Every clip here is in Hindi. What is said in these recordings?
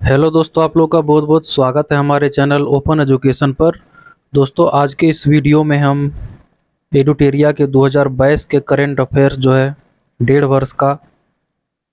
हेलो दोस्तों, आप लोग का बहुत बहुत स्वागत है हमारे चैनल ओपन एजुकेशन पर। दोस्तों, आज के इस वीडियो में हम एडुटेरिया के 2022 के करंट अफेयर जो है 1.5 वर्ष का,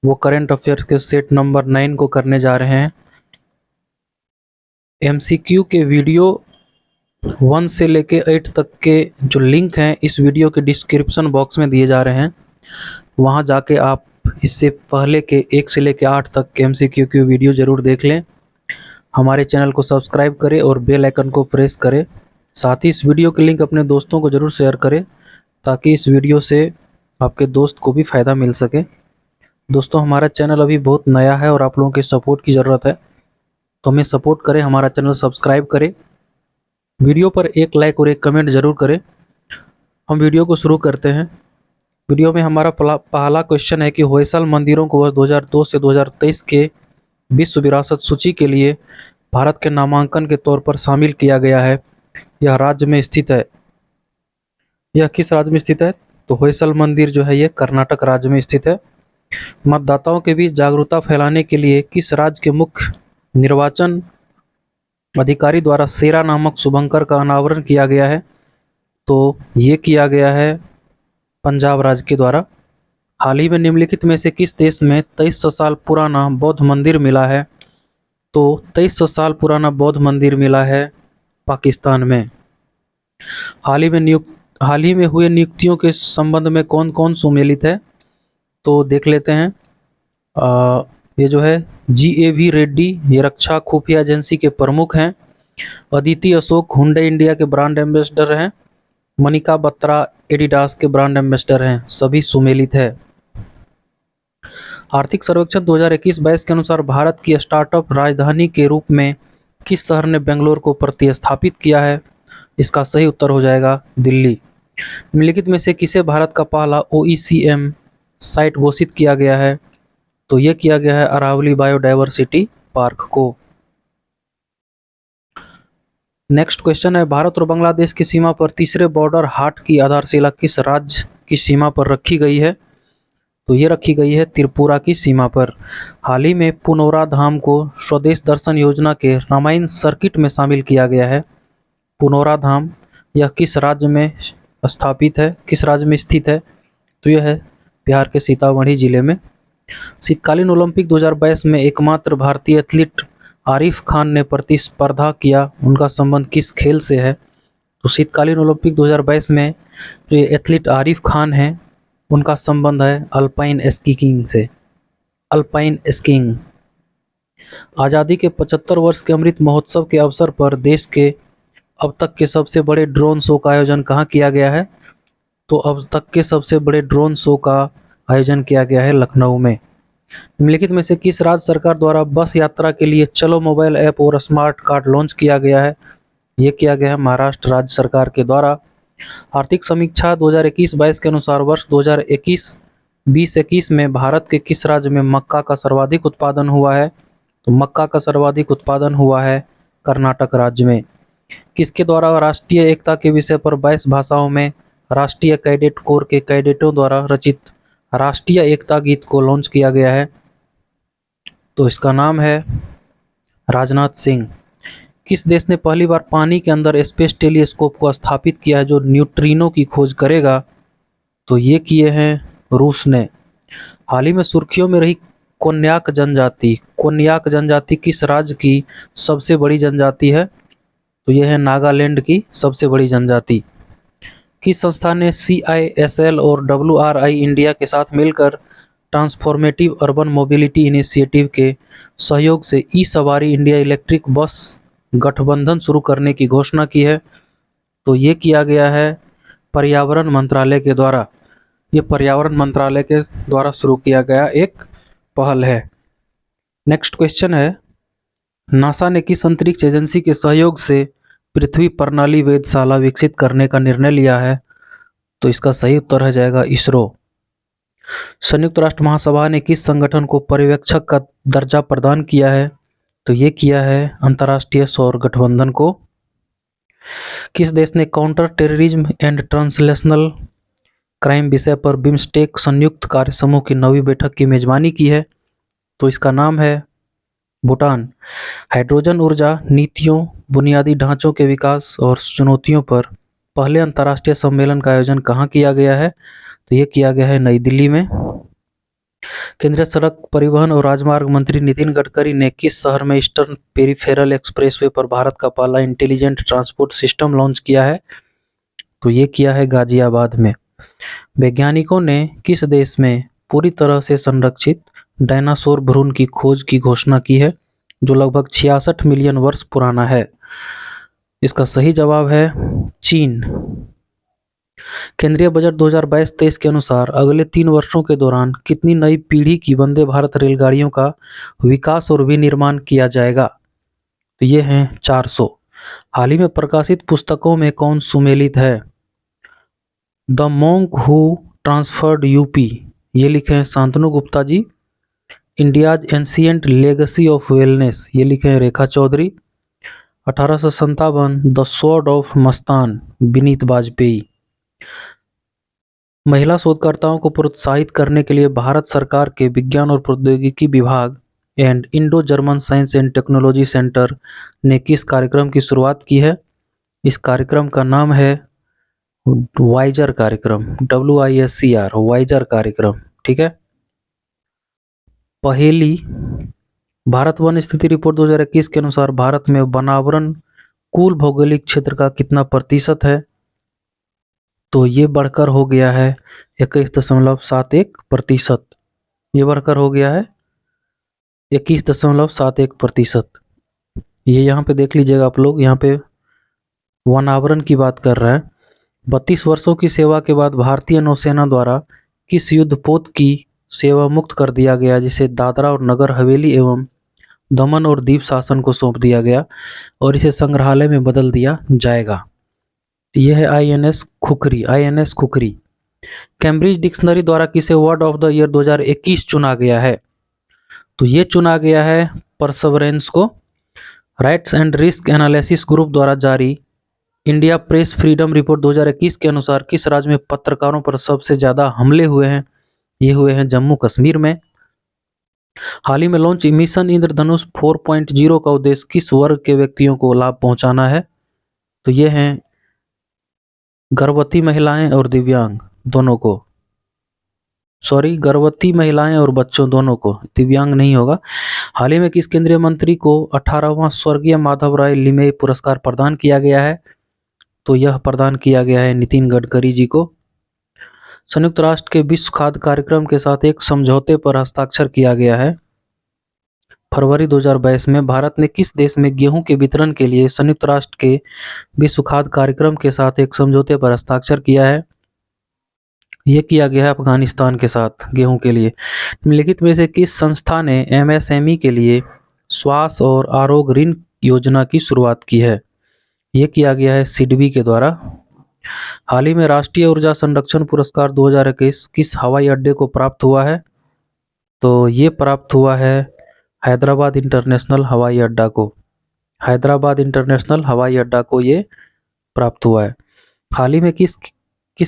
वो करंट अफेयर के सेट नंबर 9 को करने जा रहे हैं। एमसीक्यू के वीडियो 1 से लेके 8 तक के जो लिंक हैं इस वीडियो के डिस्क्रिप्शन बॉक्स में दिए जा रहे हैं। वहां जाके आप इससे पहले के 1 से लेके 8 तक के एमसीक्यू की वीडियो ज़रूर देख लें। हमारे चैनल को सब्सक्राइब करें और बेल आइकन को प्रेस करें। साथ ही इस वीडियो के लिंक अपने दोस्तों को ज़रूर शेयर करें ताकि इस वीडियो से आपके दोस्त को भी फ़ायदा मिल सके। दोस्तों, हमारा चैनल अभी बहुत नया है और आप लोगों के सपोर्ट की ज़रूरत है, तो हमें सपोर्ट करें, हमारा चैनल सब्सक्राइब करें, वीडियो पर एक लाइक और एक कमेंट ज़रूर करें। हम वीडियो को शुरू करते हैं। वीडियो में हमारा पहला क्वेश्चन है कि होयसल मंदिरों को वर्ष 2002 से 2023 के विश्व विरासत सूची के लिए भारत के नामांकन के तौर पर शामिल किया गया है। यह राज्य में स्थित है। यह किस राज्य में स्थित है? तो होयसल मंदिर जो है ये कर्नाटक राज्य में स्थित है। मतदाताओं के बीच जागरूकता फैलाने के लिए किस राज्य के मुख्य निर्वाचन अधिकारी द्वारा सेरा नामक शुभंकर का अनावरण किया गया है? तो ये किया गया है पंजाब राज्य के द्वारा। हाल ही में निम्नलिखित में से किस देश में 2300 साल पुराना बौद्ध मंदिर मिला है? तो 2300 साल पुराना बौद्ध मंदिर मिला है पाकिस्तान में। हाल ही में हुए नियुक्तियों के संबंध में कौन कौन सुमेलित है? तो देख लेते हैं। ये जो है GAV रेड्डी, ये रक्षा खुफिया एजेंसी के प्रमुख हैं। अदिति अशोक हुंडई इंडिया के ब्रांड एम्बेसडर हैं। मनिका बत्रा एडिडास के ब्रांड एम्बेसडर हैं। सभी सुमेलित है। आर्थिक सर्वेक्षण 2021-22 के अनुसार भारत की स्टार्टअप राजधानी के रूप में किस शहर ने बेंगलोर को प्रतिस्थापित किया है? इसका सही उत्तर हो जाएगा दिल्ली। निम्नलिखित में से किसे भारत का पहला OECM साइट घोषित किया गया है? तो यह किया गया है अरावली बायोडायवर्सिटी पार्क को। नेक्स्ट क्वेश्चन है, भारत और बांग्लादेश की सीमा पर तीसरे बॉर्डर हाट की आधारशिला किस राज्य की सीमा पर रखी गई है? तो ये रखी गई है त्रिपुरा की सीमा पर। हाल ही में पुनौरा धाम को स्वदेश दर्शन योजना के रामायण सर्किट में शामिल किया गया है। पुनौरा धाम यह किस राज्य में स्थापित है, किस राज्य में स्थित है? तो यह है बिहार के सीतामढ़ी जिले में। शीतकालीन ओलंपिक 2022 में एकमात्र भारतीय एथलीट आरिफ खान ने प्रतिस्पर्धा किया, उनका संबंध किस खेल से है? तो शीतकालीन ओलंपिक 2022 में जो ये एथलीट आरिफ खान हैं उनका संबंध है अल्पाइन स्कीइंग से। Alpine skiing. आज़ादी के 75 वर्ष के अमृत महोत्सव के अवसर पर देश के अब तक के सबसे बड़े ड्रोन शो का आयोजन कहाँ किया गया है? तो अब तक के सबसे बड़े ड्रोन शो का आयोजन किया गया है लखनऊ में। निम्नलिखित में से किस राज्य सरकार द्वारा बस यात्रा के लिए चलो मोबाइल ऐप और स्मार्ट कार्ड लॉन्च किया गया है? ये किया गया है महाराष्ट्र राज्य सरकार के द्वारा। आर्थिक समीक्षा 2021-22 के अनुसार वर्ष 2021 में भारत के किस राज्य में मक्का का सर्वाधिक उत्पादन हुआ है? तो मक्का का सर्वाधिक उत्पादन हुआ है कर्नाटक राज्य में। किसके द्वारा राष्ट्रीय एकता के विषय पर 22 भाषाओं में राष्ट्रीय कैडेट कोर के कैडेटों द्वारा रचित राष्ट्रीय एकता गीत को लॉन्च किया गया है? तो इसका नाम है राजनाथ सिंह। किस देश ने पहली बार पानी के अंदर स्पेस टेलीस्कोप को स्थापित किया है जो न्यूट्रिनो की खोज करेगा? तो ये किए हैं रूस ने। हाल ही में सुर्खियों में रही कोन्याक जनजाति। कोन्याक जनजाति किस राज्य की सबसे बड़ी जनजाति है? तो यह है नागालैंड की सबसे बड़ी जनजाति। किस संस्था ने CISL और WRI इंडिया के साथ मिलकर ट्रांसफॉर्मेटिव अर्बन मोबिलिटी इनिशिएटिव के सहयोग से ई सवारी इंडिया इलेक्ट्रिक बस गठबंधन शुरू करने की घोषणा की है? तो ये किया गया है पर्यावरण मंत्रालय के द्वारा। ये पर्यावरण मंत्रालय के द्वारा शुरू किया गया एक पहल है। नेक्स्ट क्वेश्चन है, नासा ने किस अंतरिक्ष एजेंसी के सहयोग से पृथ्वी प्रणाली वेधशाला विकसित करने का निर्णय लिया है? तो इसका सही उत्तर हो जाएगा इसरो। संयुक्त राष्ट्र महासभा ने किस संगठन को पर्यवेक्षक का दर्जा प्रदान किया है? तो ये किया है अंतर्राष्ट्रीय सौर गठबंधन को। किस देश ने counter terrorism and translational crime विषय पर बिम्स्टेक संयुक्त कार्य समूह की 9वीं बैठक की मेजबानी की है? तो इसका नाम है भूटान। हाइड्रोजन ऊर्जा नीतियों, बुनियादी ढांचों के विकास और चुनौतियों पर पहले अंतर्राष्ट्रीय सम्मेलन का आयोजन कहाँ किया गया है? तो ये किया गया है नई दिल्ली में। केंद्रीय सड़क परिवहन और राजमार्ग मंत्री नितिन गडकरी ने किस शहर में ईस्टर्न पेरिफेरल एक्सप्रेसवे पर भारत का पहला इंटेलिजेंट ट्रांसपोर्ट सिस्टम लॉन्च किया है? तो ये किया है गाजियाबाद में। वैज्ञानिकों ने किस देश में पूरी तरह से संरक्षित डायनासोर भ्रूण की खोज की घोषणा की है, जो लगभग 66 मिलियन वर्ष पुराना है? इसका सही जवाब है चीन। केंद्रीय बजट 2022-23 के अनुसार अगले 3 वर्षों के दौरान कितनी नई पीढ़ी की वंदे भारत रेलगाड़ियों का विकास और विनिर्माण किया जाएगा? तो ये हैं 400। हाल ही में प्रकाशित पुस्तकों में कौन सुमेलित है? The monk who transformed UP, ये लिखे हैं Shantanu Gupta ji. India's ancient legacy of wellness, ये लिखे हैं Rekha Chaudhary. 1857 the sword of Mastan, Vineet Vajpayee. महिला शोधकर्ताओं को प्रोत्साहित करने के लिए भारत सरकार के विज्ञान और प्रौद्योगिकी विभाग and Indo German science and technology centre ने किस कार्यक्रम की शुरुआत की है? इस कार्यक्रम का नाम है वाइजर कार्यक्रम, WISCR, वाइजर कार्यक्रम। ठीक है। पहेली, भारत वन स्थिति रिपोर्ट 2021 के अनुसार भारत में वनावरण कुल भौगोलिक क्षेत्र का कितना प्रतिशत है? तो ये बढ़कर हो गया है 21.71%। ये बढ़कर हो गया है 21.71%। ये यहाँ पे देख लीजिएगा आप लोग, यहाँ पे वनावरण की बात कर रहा है। 32 वर्षों की सेवा के बाद भारतीय नौसेना द्वारा किस युद्धपोत की सेवा मुक्त कर दिया गया, जिसे दादरा और नगर हवेली एवं दमन और दीव शासन को सौंप दिया गया और इसे संग्रहालय में बदल दिया जाएगा? यह है INS khukri, INS khukri. Cambridge dictionary द्वारा किसे वर्ड ऑफ द ईयर 2021 चुना गया है? तो ये चुना गया है परसवरेंस को। Rights and risk analysis group द्वारा जारी इंडिया प्रेस फ्रीडम रिपोर्ट 2021 के अनुसार किस राज्य में पत्रकारों पर सबसे ज्यादा हमले हुए हैं? ये हुए हैं जम्मू कश्मीर में। हाल ही में लॉन्च मिशन इंद्रधनुष 4.0 का उद्देश्य किस वर्ग के व्यक्तियों को लाभ पहुंचाना है? तो ये हैं गर्भवती महिलाएं और दिव्यांग दोनों को, सॉरी, गर्भवती महिलाएं और बच्चों दोनों को, दिव्यांग नहीं होगा। हाल ही में किस केंद्रीय मंत्री को 18वां स्वर्गीय माधवराय लिमये पुरस्कार प्रदान किया गया है? तो यह प्रदान किया गया है नितिन गडकरी जी को। संयुक्त राष्ट्र के विश्व खाद्य कार्यक्रम के साथ एक समझौते पर हस्ताक्षर किया गया है। फरवरी 2022 में भारत ने किस देश में गेहूं के वितरण के लिए संयुक्त राष्ट्र के विश्व खाद्य कार्यक्रम के साथ एक समझौते पर हस्ताक्षर किया है? यह किया गया है अफगानिस्तान के साथ गेहूं के लिए। निम्नलिखित में से किस संस्था ने MSME के लिए स्वास्थ्य और आरोग्य ऋण योजना की शुरुआत की है? यह किया गया है सिडबी के द्वारा। हाल ही में राष्ट्रीय ऊर्जा संरक्षण पुरस्कार 2021 किस हवाई अड्डे को प्राप्त हुआ है? तो ये प्राप्त हुआ है हैदराबाद इंटरनेशनल हवाई अड्डा को। हैदराबाद इंटरनेशनल हवाई अड्डा को ये प्राप्त हुआ है। हाल ही में किस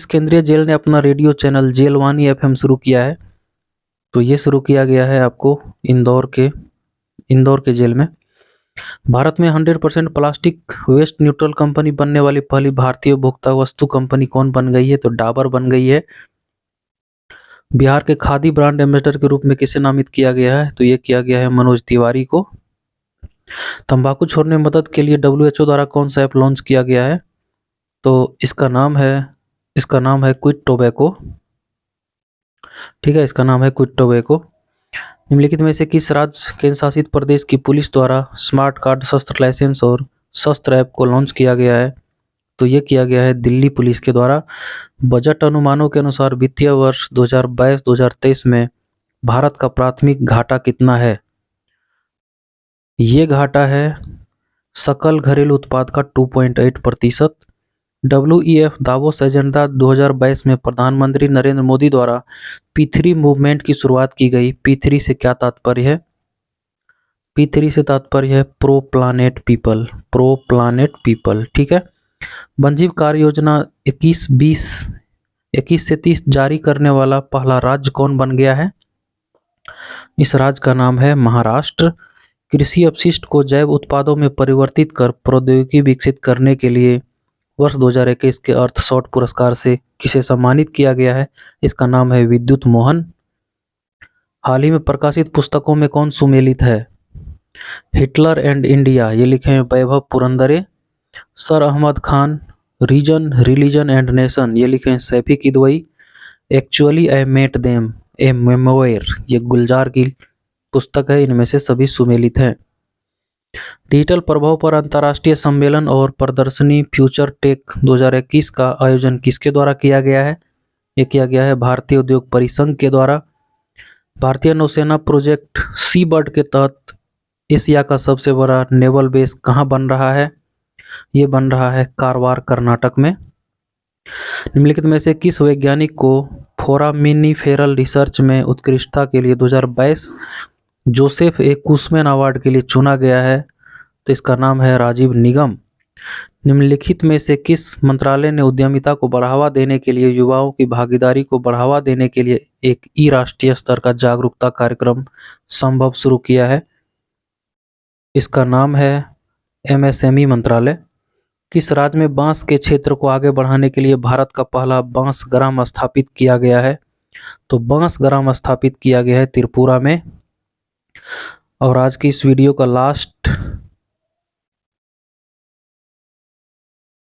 केंद्रीय जेल ने अपना रेडियो चैनल जेलवानी FM शुरू किया है? तो ये शुरू किया गया है आपको इंदौर के जेल में। भारत में 100% प्लास्टिक वेस्ट न्यूट्रल कंपनी बनने वाली पहली भारतीय उपभोक्ता वस्तु कंपनी कौन बन गई है? तो डाबर बन गई है। बिहार के खादी ब्रांड एम्बेसडर के रूप में किसे नामित किया गया है? तो ये किया गया है मनोज तिवारी को। तंबाकू छोड़ने में मदद के लिए WHO द्वारा कौन सा ऐप लॉन्च किया गया है? तो इसका नाम है क्विट टोबैको। ठीक है, इसका नाम है क्विट टोबैको। निम्नलिखित में से किस राज्य केंद्र शासित प्रदेश की पुलिस द्वारा स्मार्ट कार्ड शस्त्र लाइसेंस और शस्त्र ऐप को लॉन्च किया गया है? तो ये किया गया है दिल्ली पुलिस के द्वारा। बजट अनुमानों के अनुसार वित्तीय वर्ष 2022-2023 में भारत का प्राथमिक घाटा कितना है? ये घाटा है सकल घरेलू उत्पाद का 2.8%। WEF दावोस एजेंडा 2022 में प्रधानमंत्री नरेंद्र मोदी द्वारा P3 मूवमेंट की शुरुआत की गई। P3 से क्या तात्पर्य है? P3 से तात्पर्य है pro planet people, pro planet people. ठीक है। वनजीव कार्य योजना 21 से 30 जारी करने वाला पहला राज्य कौन बन गया है? इस राज्य का नाम है महाराष्ट्र। कृषि अपशिष्ट को जैव उत्पादों में परिवर्तित कर प्रौद्योगिकी विकसित करने के लिए वर्ष 2021 के अर्थ शॉट पुरस्कार से किसे सम्मानित किया गया है? इसका नाम है विद्युत मोहन। हाल ही में प्रकाशित पुस्तकों में कौन सुमेलित है? हिटलर एंड इंडिया, ये लिखे हैं Vaibhav Purandare. Sir Ahmad Khan, reason, religion and nation, ये लिखे हैं Saifi Kidwai. Actually I met them, a memoir, ये गुलजार की पुस्तक है। इनमें से सभी सुमेलित हैं। डिजिटल प्रभाव पर अंतर्राष्ट्रीय सम्मेलन और प्रदर्शनी फ्यूचर टेक 2021 का आयोजन किसके द्वारा किया गया है? ये किया गया है भारतीय उद्योग परिसंघ के द्वारा। भारतीय नौसेना प्रोजेक्ट सी बर्ड के तहत एशिया का सबसे बड़ा नेवल बेस कहाँ बन रहा है? ये बन रहा है कारवार, कर्नाटक में। निम्नलिखित में से किस वैज्ञानिक को फोरामिनिफेरल रिसर्च में उत्कृष्टता के लिए 2022 जोसेफ ए कुशमैन अवार्ड के लिए चुना गया है? तो इसका नाम है राजीव निगम। निम्नलिखित में से किस मंत्रालय ने उद्यमिता को बढ़ावा देने के लिए युवाओं की भागीदारी को बढ़ावा देने के लिए एक राष्ट्रीय स्तर का जागरूकता कार्यक्रम संभव शुरू किया है? इसका नाम है एमएसएमई मंत्रालय। किस राज्य में बांस के क्षेत्र को आगे बढ़ाने के लिए भारत का पहला बांस ग्राम स्थापित किया गया है? तो बांस ग्राम स्थापित किया गया है त्रिपुरा में। और आज की इस वीडियो का लास्ट